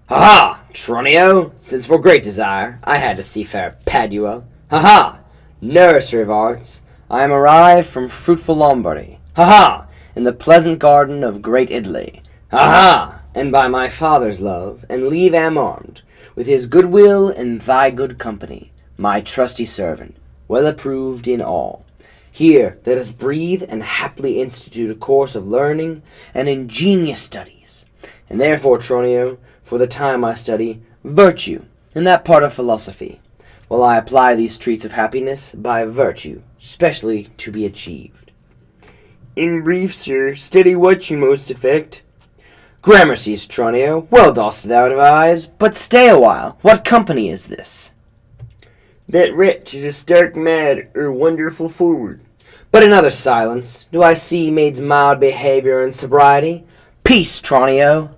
Ha ha, Tranio, since for great desire I had to see fair Padua. Ha ha, nursery of arts, I am arrived from fruitful Lombardy. Ha ha, in the pleasant garden of great Italy. Ha ha, and by my father's love and leave am armed, with his good will and thy good company, my trusty servant, well approved in all. Here let us breathe and happily institute a course of learning and ingenious studies. And therefore, Tranio, for the time I study virtue in that part of philosophy, while I apply these treats of happiness by virtue specially to be achieved. In brief, sir, study what you most affect. Gramercies, Tranio, well dost thou advise, but stay a while. What company is this? That wretch is a stark mad, wonderful forward. But another silence. Do I see maid's mild behaviour and sobriety? Peace, Tranio.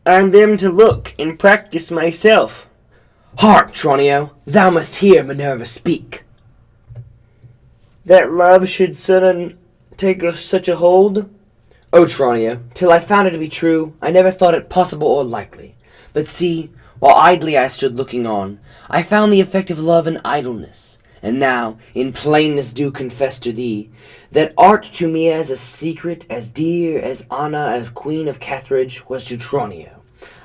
On them to look and practice myself. Hark, Tranio, thou must hear Minerva speak. That love should sudden take such a hold? O Tranio, till I found it to be true, I never thought it possible or likely. But see, while idly I stood looking on, I found the effect of love in idleness. And now, in plainness do confess to thee, that art to me as a secret, as dear as Anna, as Queen of Carthage, was to Tranio.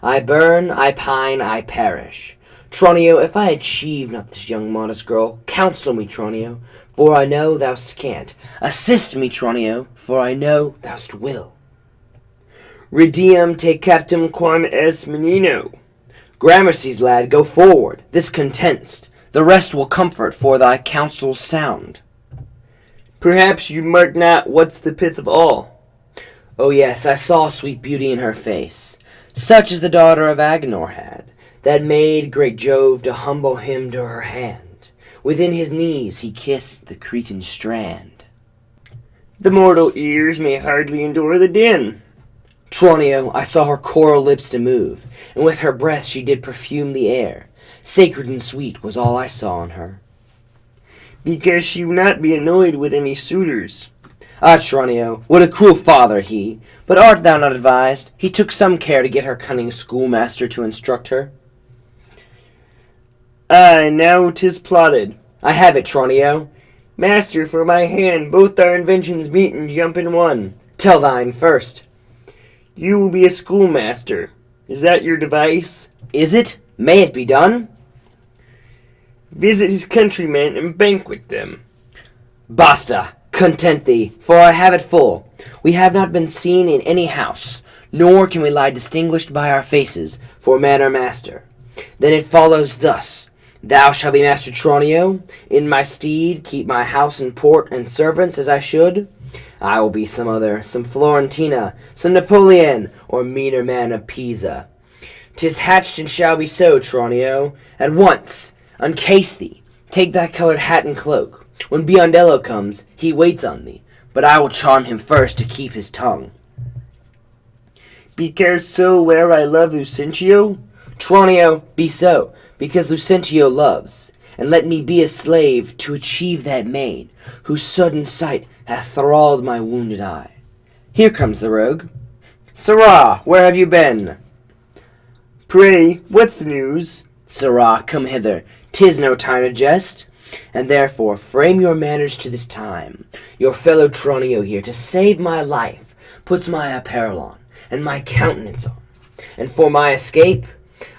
I burn, I pine, I perish. Tranio, if I achieve not this young modest girl, counsel me, Tranio, for I know thou'st can't. Assist me, Tranio, for I know thou'st will. Redeem te captum quam es menino. Gramercies, lad, go forward. This content'st. The rest will comfort, for thy counsels sound. Perhaps you mark not what's the pith of all. Oh yes, I saw sweet beauty in her face, such as the daughter of Agenor had, that made great Jove to humble him to her hand. Within his knees he kissed the Cretan strand. The mortal ears may hardly endure the din. Tranio, I saw her coral lips to move, and with her breath she did perfume the air. Sacred and sweet was all I saw in her. Because she would not be annoyed with any suitors. Ah, Tranio, what a cruel father he! But art thou not advised? He took some care to get her cunning schoolmaster to instruct her. Aye, now 'tis plotted. I have it, Tranio. Master, for my hand, both our inventions meet and jump in one. Tell thine first. You will be a schoolmaster. Is that your device? Is it? May it be done? Visit his countrymen and banquet them. Basta, content thee, for I have it full. We have not been seen in any house, nor can we lie distinguished by our faces, for man or master. Then it follows thus. Thou shalt be Master Tranio, in my stead keep my house and port and servants as I should. I will be some Florentina, some Napoleon, or meaner man of Pisa. 'Tis hatched and shall be so, Tranio. At once, uncase thee, take thy colored hat and cloak. When Biondello comes, he waits on thee, but I will charm him first to keep his tongue. Because so well I love Lucentio? Tranio, be so, because Lucentio loves, and let me be a slave to achieve that maid, whose sudden sight hath thralled my wounded eye. Here comes the rogue. Sirrah, where have you been? Pray, what's the news? Sirrah, come hither. 'Tis no time to jest, and therefore frame your manners to this time. Your fellow Tranio here, to save my life, puts my apparel on, and my countenance on. And for my escape,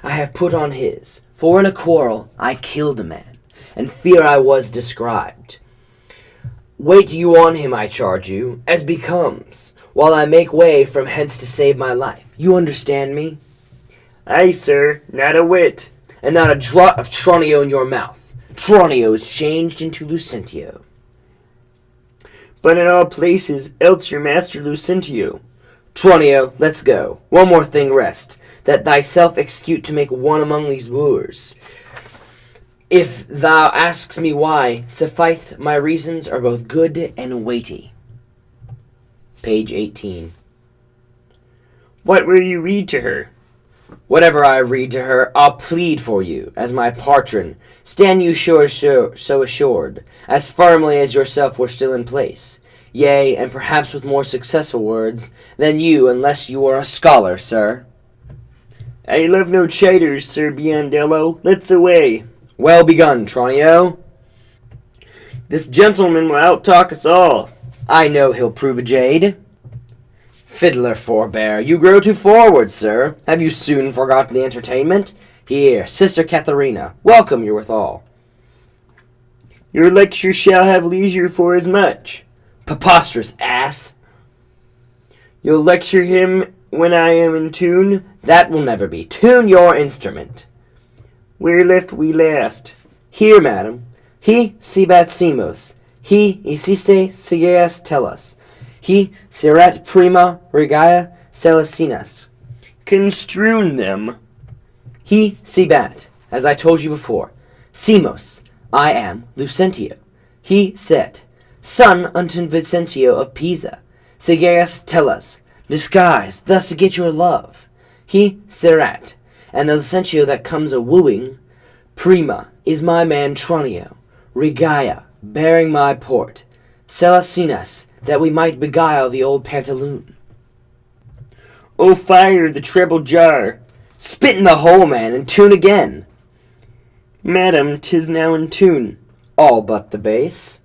I have put on his. For in a quarrel I killed a man, and fear I was described. Wait you on him, I charge you, as becomes, while I make way from hence to save my life. You understand me? Aye, sir, not a whit. And not a draught of Tranio in your mouth. Tranio is changed into Lucentio. But in all places, else your master Lucentio. Tranio, let's go. One more thing rest, that thyself execute to make one among these wooers. If thou asks me why, suffice my reasons are both good and weighty. Page 18. What will you read to her? Whatever I read to her, I'll plead for you, as my patron. Stand you so assured, as firmly as yourself were still in place. Yea, and perhaps with more successful words than you, unless you are a scholar, sir. I love no chiders, Sir Biondello. Let's away. Well begun, Tranio. This gentleman will outtalk us all. I know he'll prove a jade. Fiddler forbear, you grow too forward, sir. Have you soon forgotten the entertainment? Here, Sister Katharina, welcome you withal. Your lecture shall have leisure for as much. Preposterous ass! You'll lecture him when I am in tune? That will never be. Tune your instrument. Where left we last? Here, madam. He sebat simos. He isiste sigeas tellus. He serat prima regaia celestinas. Construe them. He sebat, as I told you before. Simos, I am Lucentio. He set, son unto Vicentio of Pisa. Sigeas tellus, disguised, thus to get your love. He serat, and the Lucentio that comes a-wooing, prima, is my man Tranio, regaia, bearing my port, celestinas, that we might beguile the old pantaloon. O fire the treble jar. Spit in the hole, man, and tune again. Madam, 'tis now in tune. All but the bass.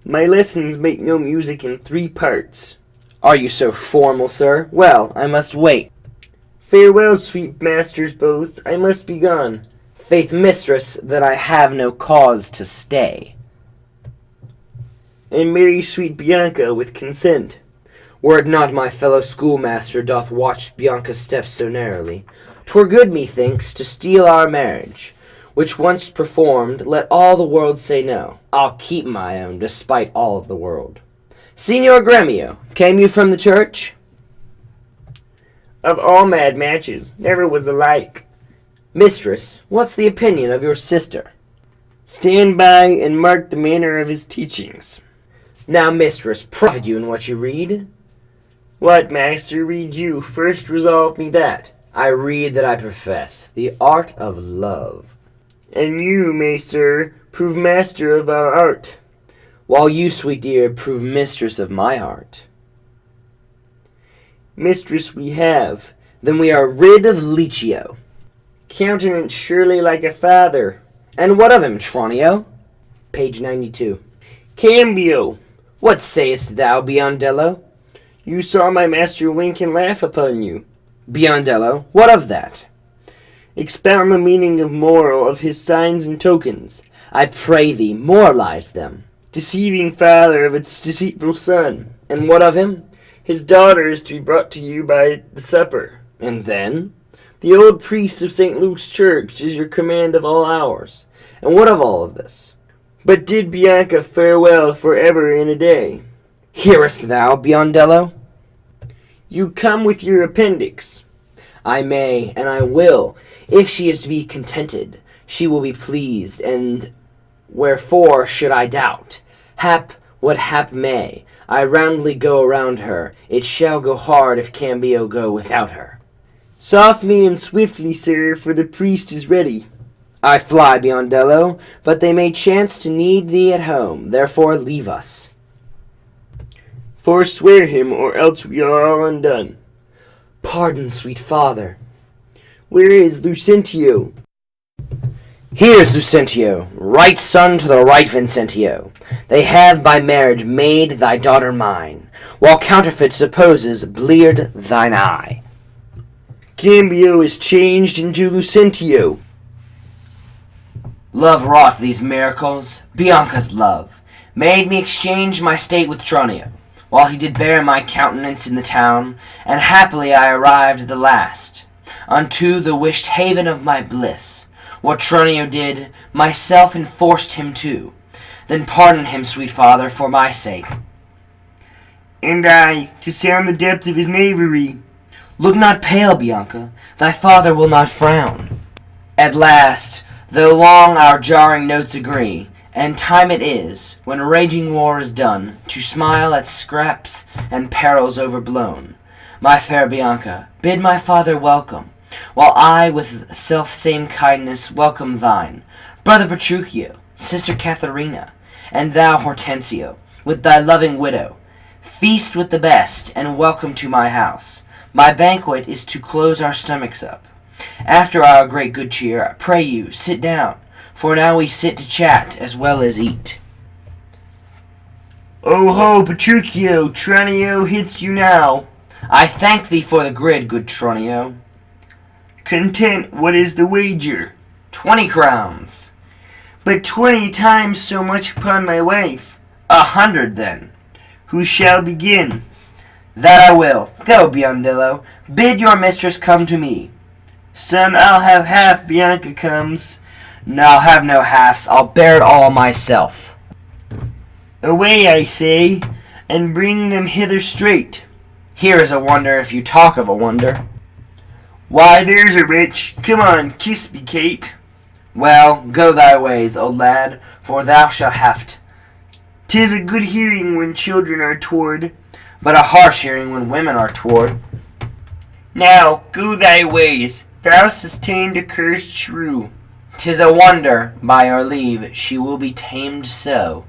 My lessons make no music in 3 parts. Are you so formal, sir? Well, I must wait. Farewell, sweet masters both, I must be gone. Faith, mistress, that I have no cause to stay. And marry sweet Bianca with consent. Were it not my fellow schoolmaster doth watch Bianca's steps so narrowly, 'twere good, methinks, to steal our marriage, which once performed, let all the world say no. I'll keep my own, despite all of the world. Signor Gremio, came you from the church? Of all mad matches, never was the like. Mistress, what's the opinion of your sister? Stand by and mark the manner of his teachings. Now, mistress, profit you in what you read? What, master, read you? First resolve me that. I read that I profess the art of love. And you, may sir, prove master of our art. While you, sweet dear, prove mistress of my heart. Mistress we have. Then we are rid of Licio. Countenance surely like a father. And what of him, Tranio? Page 92. Cambio. What sayest thou, Biondello? You saw my master wink and laugh upon you. Biondello, what of that? Expound the meaning of moral of his signs and tokens. I pray thee, moralize them. Deceiving father of its deceitful son. And what of him? His daughter is to be brought to you by the supper. And then? The old priest of St. Luke's church is your command of all hours. And what of all of this? But did Bianca farewell forever in a day? Hearest thou, Biondello? You come with your appendix. I may, and I will. If she is to be contented, she will be pleased, and wherefore should I doubt? Hap what hap may, I roundly go around her. It shall go hard if Cambio go without her. Softly and swiftly, sir, for the priest is ready. I fly, Biondello, but they may chance to need thee at home. Therefore leave us. Forswear him, or else we are all undone. Pardon, sweet father. Where is Lucentio? Here's Lucentio, right son to the right Vincentio. They have by marriage made thy daughter mine, while counterfeit supposes bleared thine eye. Cambio is changed into Lucentio. Love wrought these miracles. Bianca's love made me exchange my state with Tranio, while he did bear my countenance in the town, and happily I arrived at the last, unto the wished haven of my bliss. What Tranio did, myself enforced him to. Then pardon him, sweet father, for my sake. And I, to sound the depth of his knavery. Look not pale, Bianca, thy father will not frown. At last, though long our jarring notes agree, and time it is, when raging war is done, to smile at scraps and perils overblown. My fair Bianca, bid my father welcome, while I with self-same kindness welcome thine, brother Petruchio, sister Katharina, and thou Hortensio, with thy loving widow. Feast with the best, and welcome to my house. My banquet is to close our stomachs up. After our great good cheer, I pray you, sit down, for now we sit to chat as well as eat. Oh ho, Petruchio, Tranio hits you now. I thank thee for the grid, good Tronio. Content, what is the wager? 20 crowns. But 20 times so much upon my wife. 100 then. Who shall begin? That I will. Go, Biondillo. Bid your mistress come to me. Son, I'll have half Bianca comes. No, I'll have no halves. I'll bear it all myself. Away, I say, and bring them hither straight. Here is a wonder if you talk of a wonder. Why, there's a witch. Come on, kiss me, Kate. Well, go thy ways, old lad, for thou shalt have 'Tis a good hearing when children are toward, but a harsh hearing when women are toward. Now, go thy ways. Thou sustained a cursed shrew. 'Tis a wonder, by our leave, she will be tamed so.